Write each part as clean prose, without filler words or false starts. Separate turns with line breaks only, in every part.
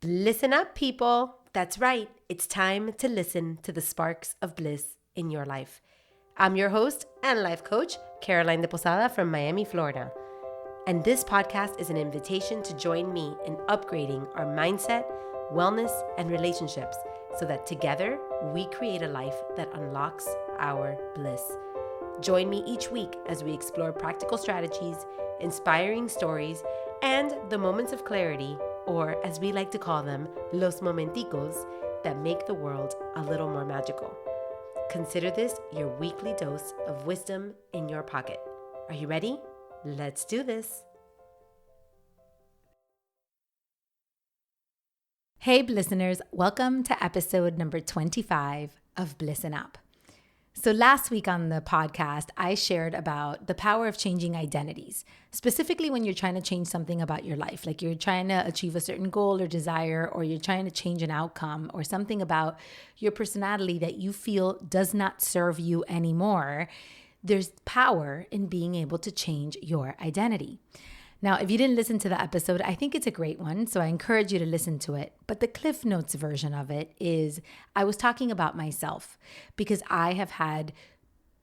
Listen up, people. That's right. It's time to listen to the sparks of bliss in your life. I'm your host and life coach, Caroline de Posada from Miami, Florida. And this podcast is an invitation to join me in upgrading our mindset, wellness, and relationships so that together we create a life that unlocks our bliss. Join me each week as we explore practical strategies, inspiring stories, and the moments of clarity, or as we like to call them, los momenticos, that make the world a little more magical. Consider this your weekly dose of wisdom in your pocket. Are you ready? Let's do this.
Hey, listeners, welcome to episode number 25 of Blissin' Up. So last week on the podcast, I shared about the power of changing identities, specifically when you're trying to change something about your life, like you're trying to achieve a certain goal or desire, or you're trying to change an outcome or something about your personality that you feel does not serve you anymore. There's power in being able to change your identity. Now, if you didn't listen to the episode, I think it's a great one, so I encourage you to listen to it. But the Cliff Notes version of it is I was talking about myself because I have had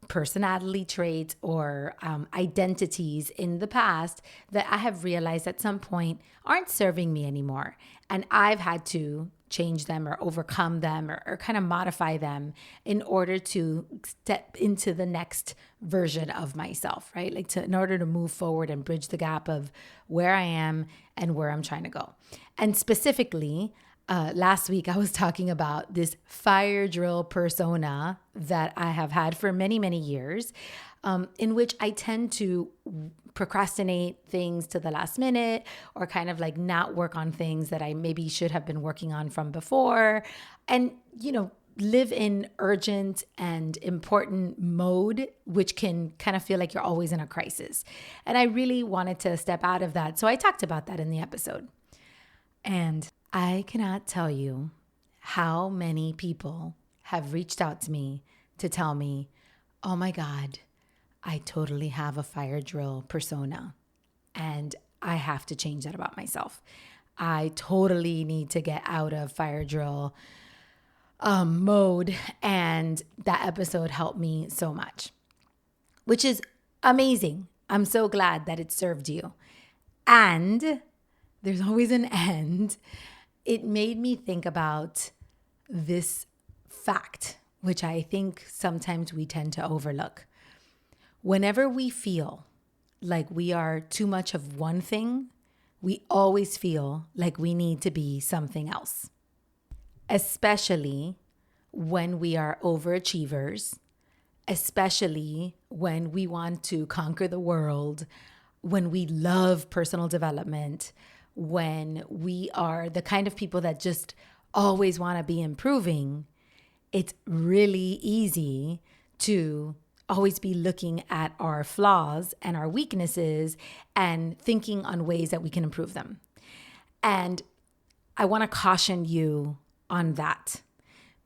personality traits or identities in the past that I have realized at some point aren't serving me anymore. And I've had to change them or overcome them or kind of modify them in order to step into the next version of myself, right? In order to move forward and bridge the gap of where I am and where I'm trying to go. And specifically, last week I was talking about this fire drill persona that I have had for many, many years, in which I tend to procrastinate things to the last minute or kind of like not work on things that I maybe should have been working on from before, and, live in urgent and important mode, which can kind of feel like you're always in a crisis. And I really wanted to step out of that. So I talked about that in the episode. And I cannot tell you how many people have reached out to me to tell me, oh my God, I totally have a fire drill persona and I have to change that about myself. I totally need to get out of fire drill mode. And that episode helped me so much, which is amazing. I'm so glad that it served you. And there's always an end. It made me think about this fact, which I think sometimes we tend to overlook. Whenever we feel like we are too much of one thing, we always feel like we need to be something else, especially when we are overachievers, especially when we want to conquer the world, when we love personal development, when we are the kind of people that just always want to be improving. It's really easy to always be looking at our flaws and our weaknesses and thinking on ways that we can improve them. And I want to caution you on that,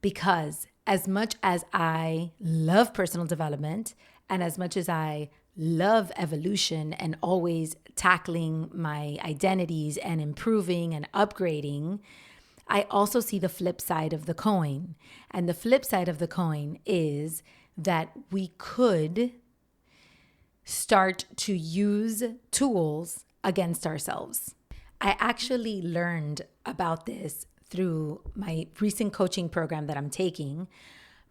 because as much as I love personal development and as much as I love evolution and always tackling my identities and improving and upgrading, I also see the flip side of the coin. And the flip side of the coin is that we could start to use tools against ourselves. I actually learned about this through my recent coaching program that I'm taking.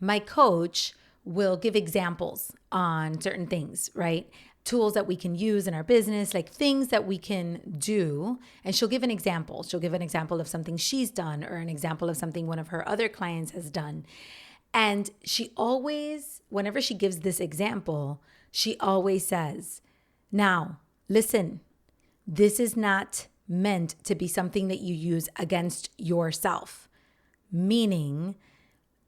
My coach will give examples on certain things, right? Tools that we can use in our business, like things that we can do. And she'll give an example. She'll give an example of something she's done or an example of something one of her other clients has done. And she always, whenever she gives this example, she always says, now, listen, this is not meant to be something that you use against yourself. Meaning,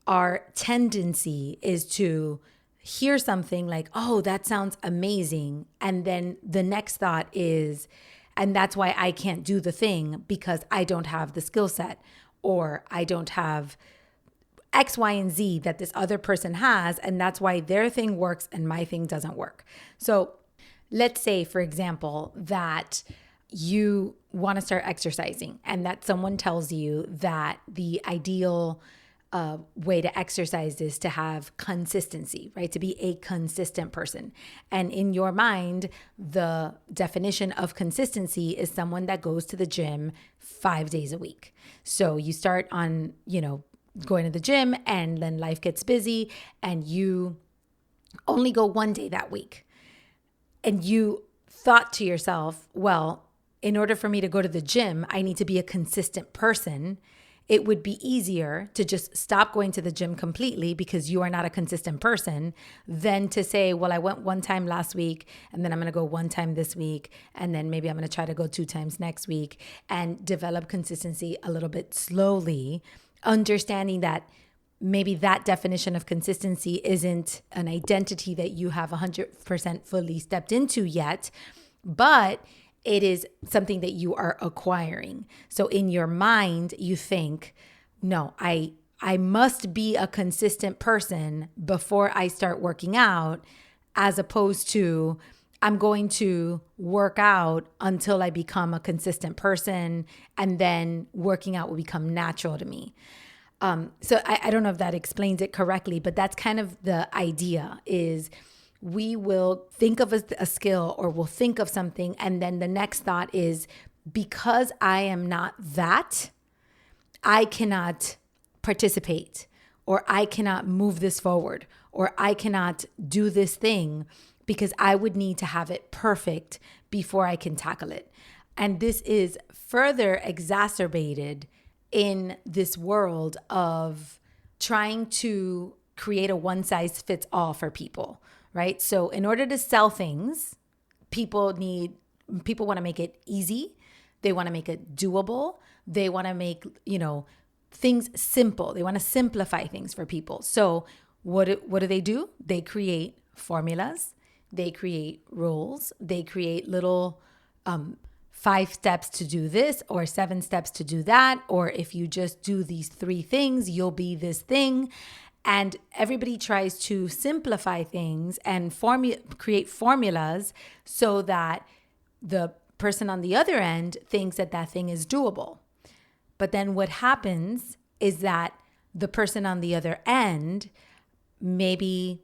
our tendency is to hear something like, oh, that sounds amazing. And then the next thought is, and that's why I can't do the thing because I don't have the skill set, or I don't have X, Y, and Z that this other person has. And that's why their thing works and my thing doesn't work. So let's say, for example, that you want to start exercising and that someone tells you that the ideal way to exercise is to have consistency, right? To be a consistent person. And in your mind, the definition of consistency is someone that goes to the gym 5 days a week. So you start on, going to the gym and then life gets busy and you only go 1 day that week. And you thought to yourself, well, in order for me to go to the gym, I need to be a consistent person. It would be easier to just stop going to the gym completely because you are not a consistent person than to say, well, I went 1 time last week and then I'm going to go 1 time this week. And then maybe I'm going to try to go 2 times next week and develop consistency a little bit slowly, understanding that maybe that definition of consistency isn't an identity that you have 100% fully stepped into yet, but it is something that you are acquiring. So in your mind, you think, no, I must be a consistent person before I start working out, as opposed to I'm going to work out until I become a consistent person, and then working out will become natural to me. So I don't know if that explains it correctly, but that's kind of the idea is we will think of a skill or we'll think of something. And then the next thought is because I am not that, I cannot participate or I cannot move this forward or I cannot do this thing because I would need to have it perfect before I can tackle it. And this is further exacerbated in this world of trying to create a one size fits all for people, right? So in order to sell things, people want to make it easy. They want to make it doable. They want to make, things simple. They want to simplify things for people. So what do? They create formulas. They create rules. They create little 5 steps to do this or 7 steps to do that. Or if you just do these 3 things, you'll be this thing. And everybody tries to simplify things and create formulas so that the person on the other end thinks that that thing is doable. But then what happens is that the person on the other end maybe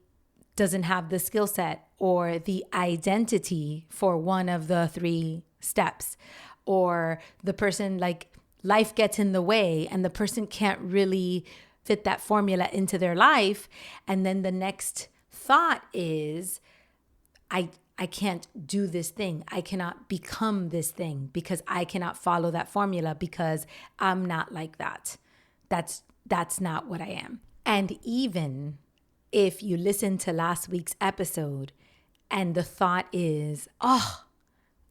doesn't have the skill set or the identity for one of the 3 steps, or the person, like, life gets in the way and the person can't really fit that formula into their life. And then the next thought is, I can't do this thing. I cannot become this thing because I cannot follow that formula because I'm not like that. That's not what I am. And even if you listen to last week's episode and the thought is, oh,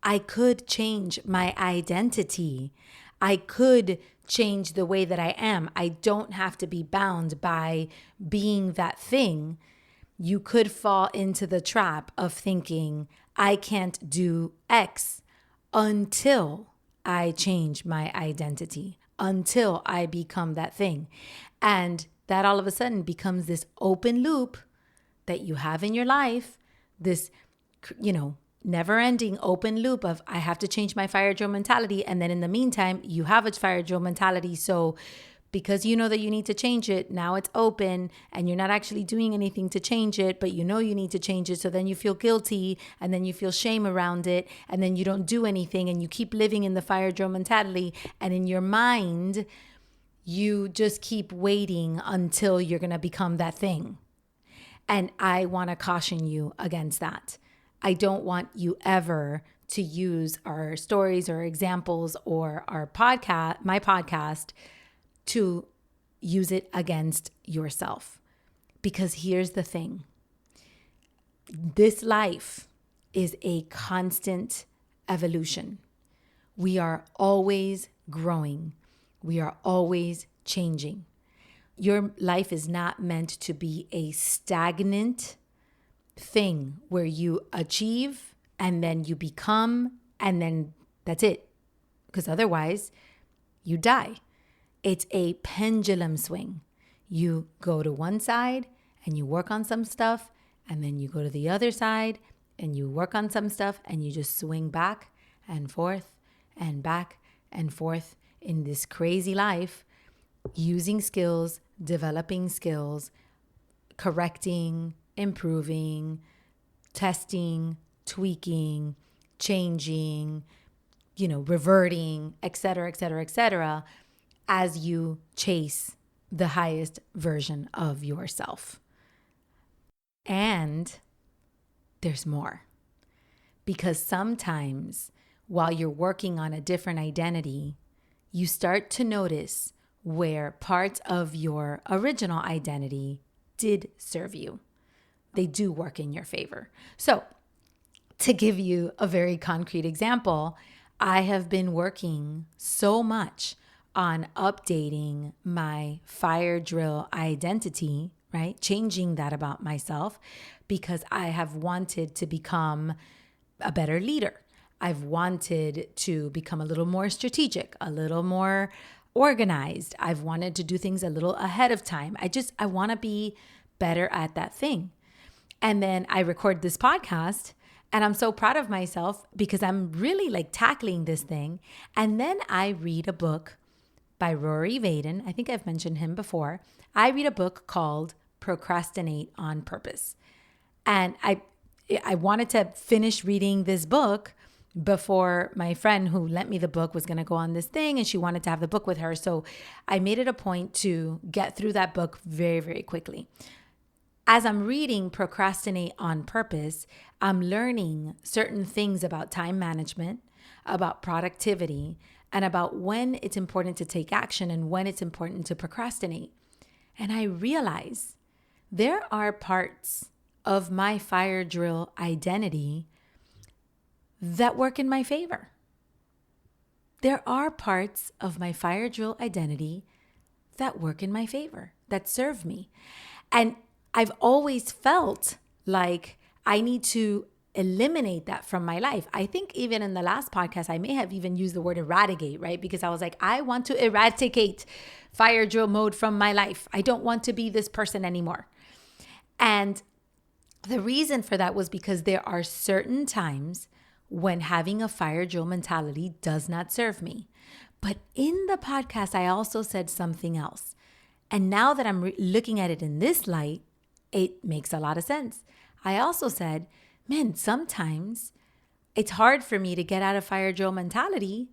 I could change my identity. I could change the way that I am. I don't have to be bound by being that thing. You could fall into the trap of thinking, I can't do X until I change my identity, until I become that thing. And that all of a sudden becomes this open loop that you have in your life, this, never-ending open loop of I have to change my fire drill mentality. And then in the meantime, you have a fire drill mentality. So because you know that you need to change it, now it's open and you're not actually doing anything to change it, but you know you need to change it. So then you feel guilty and then you feel shame around it. And then you don't do anything and you keep living in the fire drill mentality. And in your mind, you just keep waiting until you're going to become that thing. And I want to caution you against that. I don't want you ever to use our stories or examples or my podcast, to use it against yourself. Because here's the thing. This life is a constant evolution. We are always growing. We are always changing. Your life is not meant to be a stagnant thing where you achieve and then you become and then that's it. Because otherwise you die. It's a pendulum swing. You go to one side and you work on some stuff, and then you go to the other side and you work on some stuff, and you just swing back and forth and back and forth in this crazy life, using skills, developing skills, correcting, improving, testing, tweaking, changing, reverting, et cetera, et cetera, et cetera, as you chase the highest version of yourself. And there's more. Because sometimes while you're working on a different identity, you start to notice where parts of your original identity did serve you. They do work in your favor. So, to give you a very concrete example, I have been working so much on updating my fire drill identity, right? Changing that about myself because I have wanted to become a better leader. I've wanted to become a little more strategic, a little more organized. I've wanted to do things a little ahead of time. I want to be better at that thing. And then I record this podcast and I'm so proud of myself because I'm really like tackling this thing. And then I read a book by Rory Vaden. I think I've mentioned him before. I read a book called Procrastinate on Purpose. And I wanted to finish reading this book before my friend who lent me the book was going to go on this thing and she wanted to have the book with her. So I made it a point to get through that book very, very quickly. As I'm reading Procrastinate on Purpose, I'm learning certain things about time management, about productivity, and about when it's important to take action and when it's important to procrastinate. And I realize there are parts of my fire drill identity that work in my favor. There are parts of my fire drill identity that work in my favor, that serve me. And I've always felt like I need to eliminate that from my life. I think even in the last podcast, I may have even used the word eradicate, right? Because I was like, I want to eradicate fire drill mode from my life. I don't want to be this person anymore. And the reason for that was because there are certain times when having a fire drill mentality does not serve me. But in the podcast, I also said something else. And now that I'm looking at it in this light, it makes a lot of sense. I also said, man, sometimes it's hard for me to get out of fire drill mentality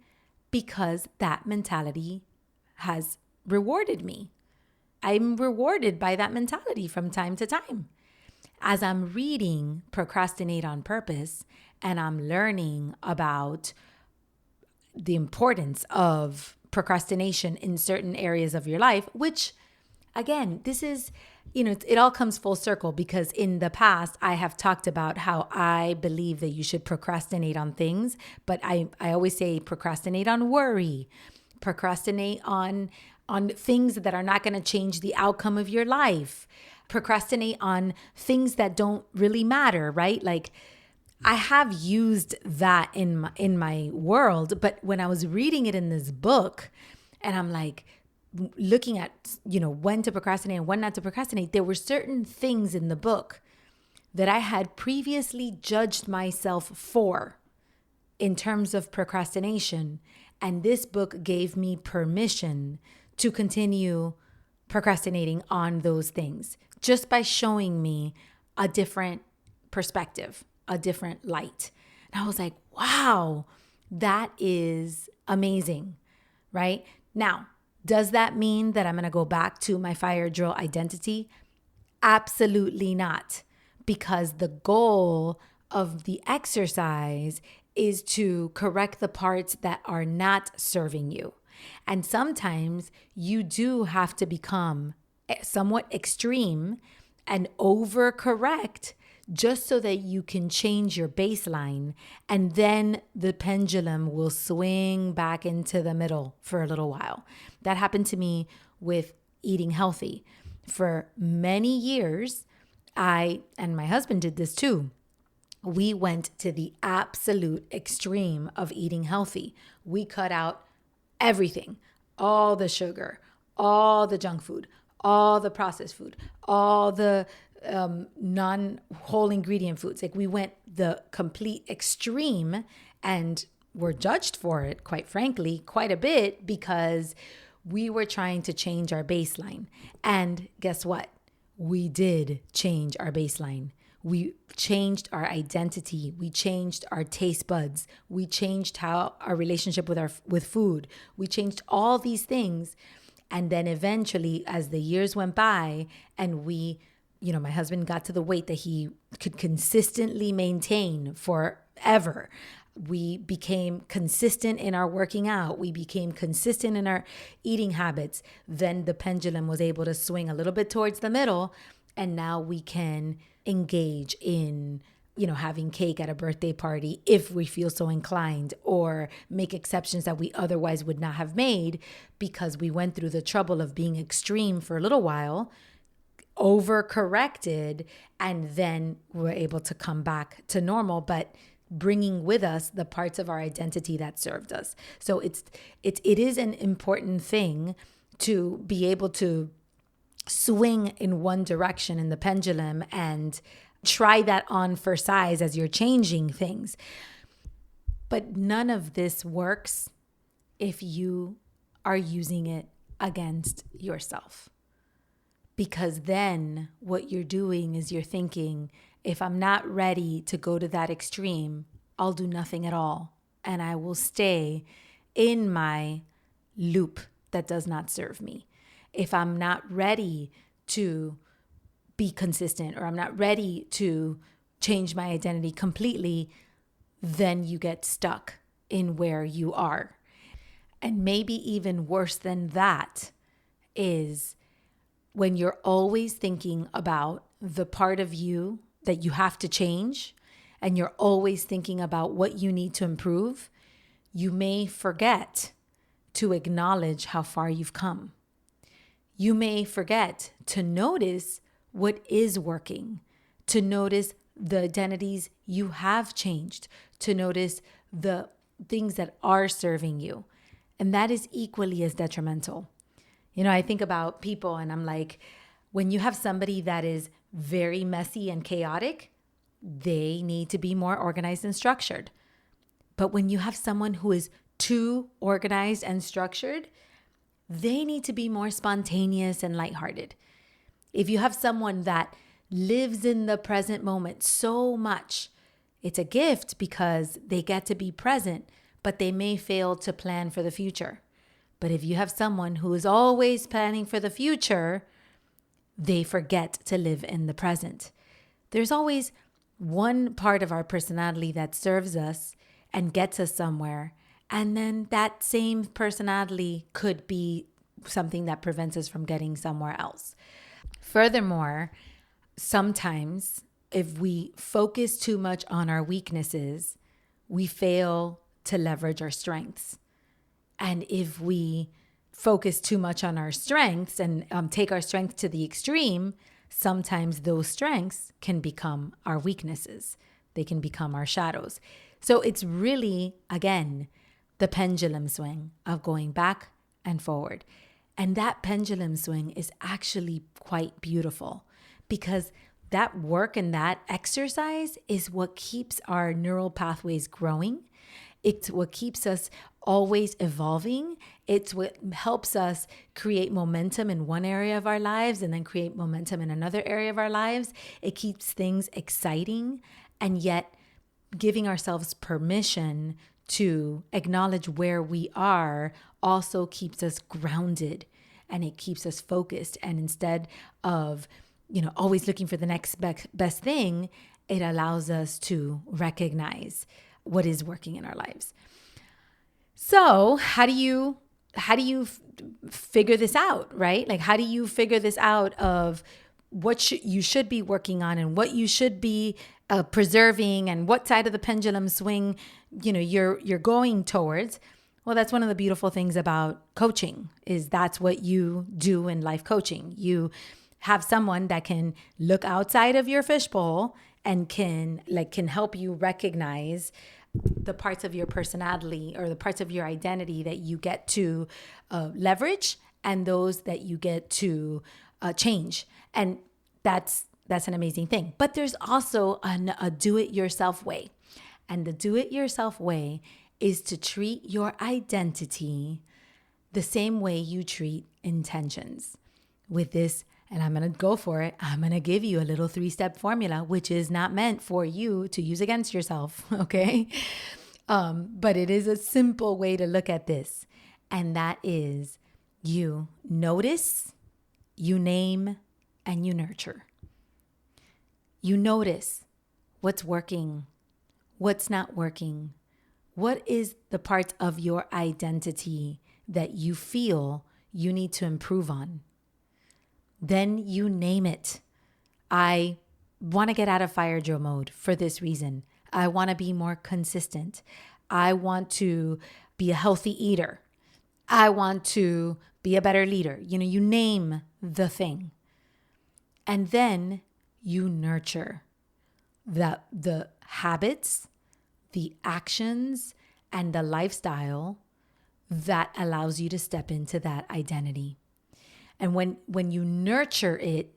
because that mentality has rewarded me. I'm rewarded by that mentality from time to time. As I'm reading Procrastinate on Purpose and I'm learning about the importance of procrastination in certain areas of your life, which again, this is, it all comes full circle because in the past, I have talked about how I believe that you should procrastinate on things, but I always say procrastinate on worry, procrastinate on things that are not going to change the outcome of your life, procrastinate on things that don't really matter, right? Like I have used that in my world, but when I was reading it in this book and I'm like, looking at, when to procrastinate and when not to procrastinate, there were certain things in the book that I had previously judged myself for in terms of procrastination. And this book gave me permission to continue procrastinating on those things just by showing me a different perspective, a different light. And I was like, wow, that is amazing, right? Now, does that mean that I'm going to go back to my fire drill identity? Absolutely not. Because the goal of the exercise is to correct the parts that are not serving you. And sometimes you do have to become somewhat extreme and overcorrect just so that you can change your baseline, and then the pendulum will swing back into the middle for a little while. That happened to me with eating healthy. For many years, I and my husband did this too. We went to the absolute extreme of eating healthy. We cut out everything, all the sugar, all the junk food, all the processed food, all the non-whole ingredient foods. Like we went the complete extreme and were judged for it, quite frankly, quite a bit, because we were trying to change our baseline. And guess what? We did change our baseline. We changed our identity. We changed our taste buds. We changed how our relationship with food. We changed all these things. And then eventually, as the years went by and my husband got to the weight that he could consistently maintain forever. We became consistent in our working out. We became consistent in our eating habits. Then the pendulum was able to swing a little bit towards the middle. And now we can engage in, having cake at a birthday party if we feel so inclined, or make exceptions that we otherwise would not have made because we went through the trouble of being extreme for a little while, overcorrected, and then we're able to come back to normal, but bringing with us the parts of our identity that served us. So it is an important thing to be able to swing in one direction in the pendulum and try that on for size as you're changing things. But none of this works if you are using it against yourself. Because then what you're doing is you're thinking, if I'm not ready to go to that extreme, I'll do nothing at all. And I will stay in my loop that does not serve me. If I'm not ready to be consistent, or I'm not ready to change my identity completely, then you get stuck in where you are. And maybe even worse than that is when you're always thinking about the part of you that you have to change, and you're always thinking about what you need to improve, you may forget to acknowledge how far you've come. You may forget to notice what is working, to notice the identities you have changed, to notice the things that are serving you. And that is equally as detrimental. I think about people and I'm like, when you have somebody that is very messy and chaotic, they need to be more organized and structured. But when you have someone who is too organized and structured, they need to be more spontaneous and lighthearted. If you have someone that lives in the present moment so much, it's a gift because they get to be present, but they may fail to plan for the future. But if you have someone who is always planning for the future, they forget to live in the present. There's always one part of our personality that serves us and gets us somewhere. And then that same personality could be something that prevents us from getting somewhere else. Furthermore, sometimes if we focus too much on our weaknesses, we fail to leverage our strengths. And if we focus too much on our strengths and take our strength to the extreme, sometimes those strengths can become our weaknesses. They can become our shadows. So it's really, again, the pendulum swing of going back and forward. And that pendulum swing is actually quite beautiful because that work and that exercise is what keeps our neural pathways growing. It's what keeps us always evolving. It's what helps us create momentum in one area of our lives and then create momentum in another area of our lives. It keeps things exciting, and yet giving ourselves permission to acknowledge where we are also keeps us grounded, and it keeps us focused. And instead of, always looking for the next best thing, it allows us to recognize what is working in our lives. So how do you figure this out, right? Like, how do you figure this out of what you should be working on and what you should be preserving and what side of the pendulum swing, you're going towards? Well, that's one of the beautiful things about coaching is that's what you do in life coaching. You have someone that can look outside of your fishbowl and can help you recognize the parts of your personality or the parts of your identity that you get to leverage and those that you get to change. And that's an amazing thing. But there's also a do-it-yourself way. And the do-it-yourself way is to treat your identity the same way you treat intentions. With this, and I'm going to go for it, I'm going to give you a little 3-step formula, which is not meant for you to use against yourself, okay? But it is a simple way to look at this. And that is you notice, you name, and you nurture. You notice what's working, what's not working. What is the part of your identity that you feel you need to improve on? Then you name it. I want to get out of fire drill mode for this reason. I want to be more consistent. I want to be a healthy eater. I want to be a better leader. You name the thing. And then you nurture the habits, the actions, and the lifestyle that allows you to step into that identity. And when you nurture it,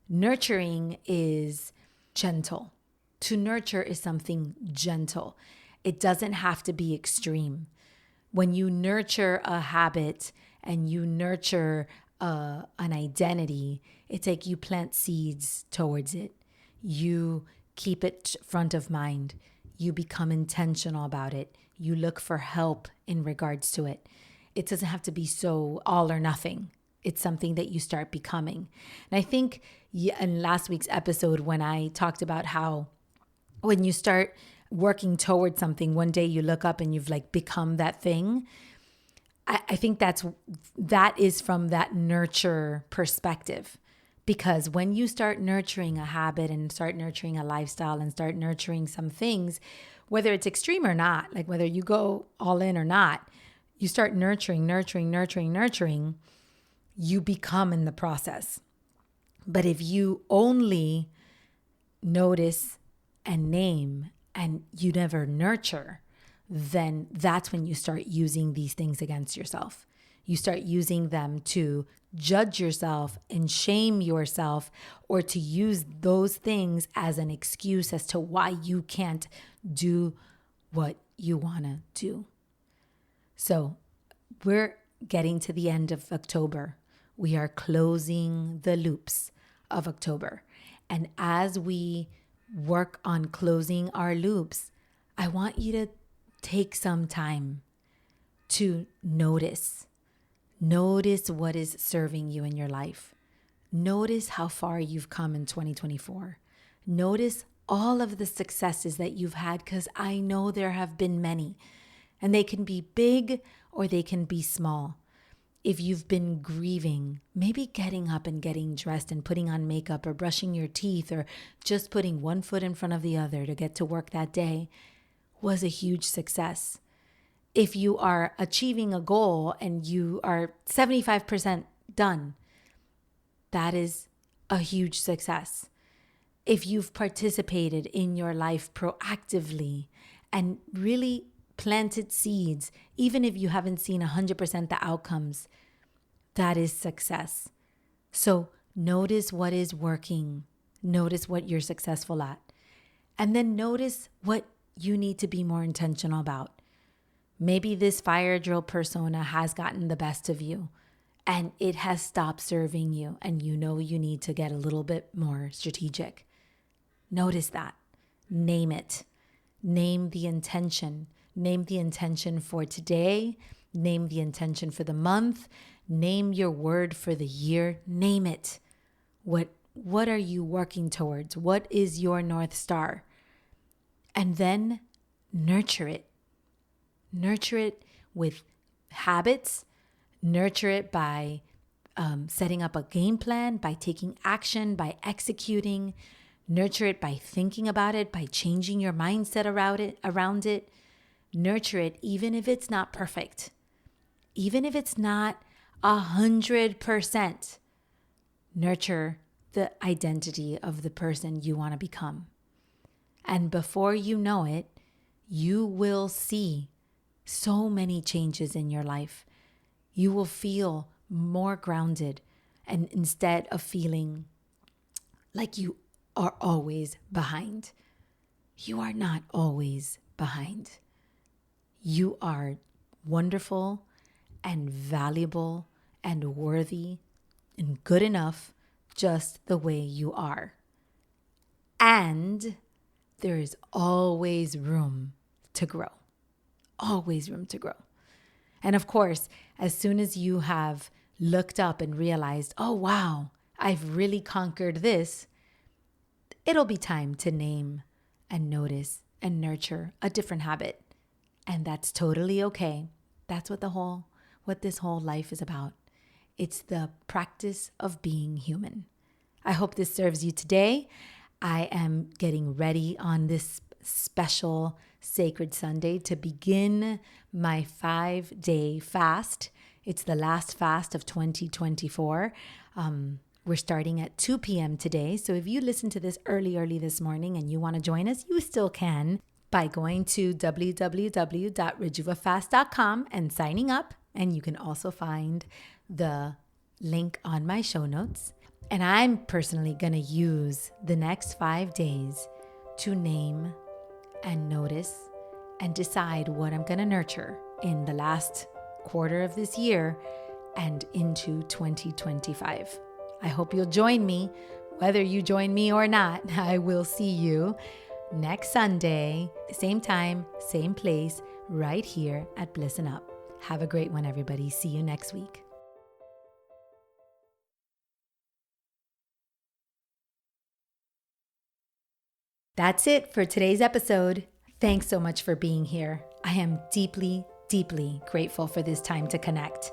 nurturing is gentle. To nurture is something gentle. It doesn't have to be extreme. When you nurture a habit and you nurture an identity, it's like you plant seeds towards it. You keep it front of mind. You become intentional about it. You look for help in regards to it. It doesn't have to be so all or nothing. It's something that you start becoming. And I think in last week's episode, when I talked about how when you start working towards something, one day you look up and you've become that thing. I think that is from that nurture perspective. Because when you start nurturing a habit and start nurturing a lifestyle and start nurturing some things, whether it's extreme or not, whether you go all in or not, you start nurturing, you become in the process. But if you only notice and name and you never nurture, then that's when you start using these things against yourself. You start using them to judge yourself and shame yourself, or to use those things as an excuse as to why you can't do what you want to do. So we're getting to the end of October. We are closing the loops of October. And as we work on closing our loops, I want you to take some time to notice. Notice what is serving you in your life. Notice how far you've come in 2024. Notice all of the successes that you've had, because I know there have been many. And they can be big or they can be small. If you've been grieving, maybe getting up and getting dressed and putting on makeup or brushing your teeth or just putting one foot in front of the other to get to work that day was a huge success. If you are achieving a goal and you are 75% done, that is a huge success. If you've participated in your life proactively and really planted seeds, even if you haven't seen 100% the outcomes, that is success. So notice what is working. Notice what you're successful at. And then notice what you need to be more intentional about. Maybe this fire drill persona has gotten the best of you and it has stopped serving you, and you know you need to get a little bit more strategic. Notice that. Name it. Name the intention. Name the intention for today. Name the intention for the month. Name your word for the year. Name it. What are you working towards? What is your North Star? And then nurture it. Nurture it with habits. Nurture it by setting up a game plan, by taking action, by executing. Nurture it by thinking about it, by changing your mindset around it. Nurture it even if it's not perfect. Even if it's not 100%. Nurture the identity of the person you want to become. And before you know it, you will see so many changes in your life. You will feel more grounded, and instead of feeling like you are always behind. You are not always behind. You are wonderful and valuable and worthy and good enough just the way you are. And there is always room to grow. Always room to grow. And of course, as soon as you have looked up and realized, oh, wow, I've really conquered this, it'll be time to name and notice and nurture a different habit. And that's totally okay. That's what this whole life is about. It's the practice of being human. I hope this serves you today. I am getting ready on this special Sacred Sunday to begin my 5-day fast. It's the last fast of 2024. We're starting at 2 p.m. today. So if you listen to this early this morning and you want to join us, you still can by going to www.rejuvafast.com and signing up. And you can also find the link on my show notes. And I'm personally going to use the next 5 days to name and notice and decide what I'm going to nurture in the last quarter of this year and into 2025. I hope you'll join me. Whether you join me or not, I will see you next Sunday, same time, same place, right here at Bliss and Up. Have a great one, everybody. See you next week. That's it for today's episode. Thanks so much for being here. I am deeply, deeply grateful for this time to connect.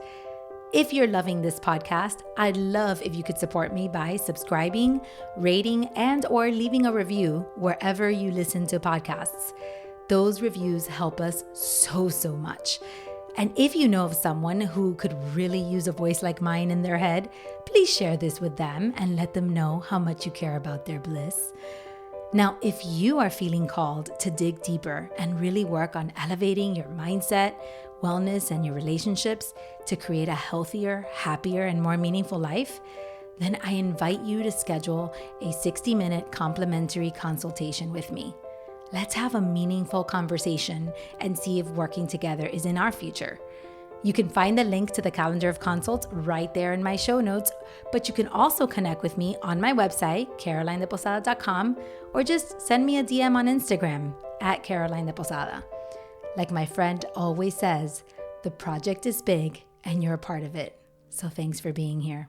If you're loving this podcast, I'd love if you could support me by subscribing, rating, and or leaving a review wherever you listen to podcasts. Those reviews help us so much. And if you know of someone who could really use a voice like mine in their head, please share this with them and let them know how much you care about their bliss. Now, if you are feeling called to dig deeper and really work on elevating your mindset, wellness, and your relationships to create a healthier, happier, and more meaningful life, then I invite you to schedule a 60-minute complimentary consultation with me. Let's have a meaningful conversation and see if working together is in our future. You can find the link to the calendar of consults right there in my show notes, but you can also connect with me on my website, carolinedeposada.com, or just send me a DM on Instagram at Caroline de Posada. Like my friend always says, the project is big and you're a part of it. So thanks for being here.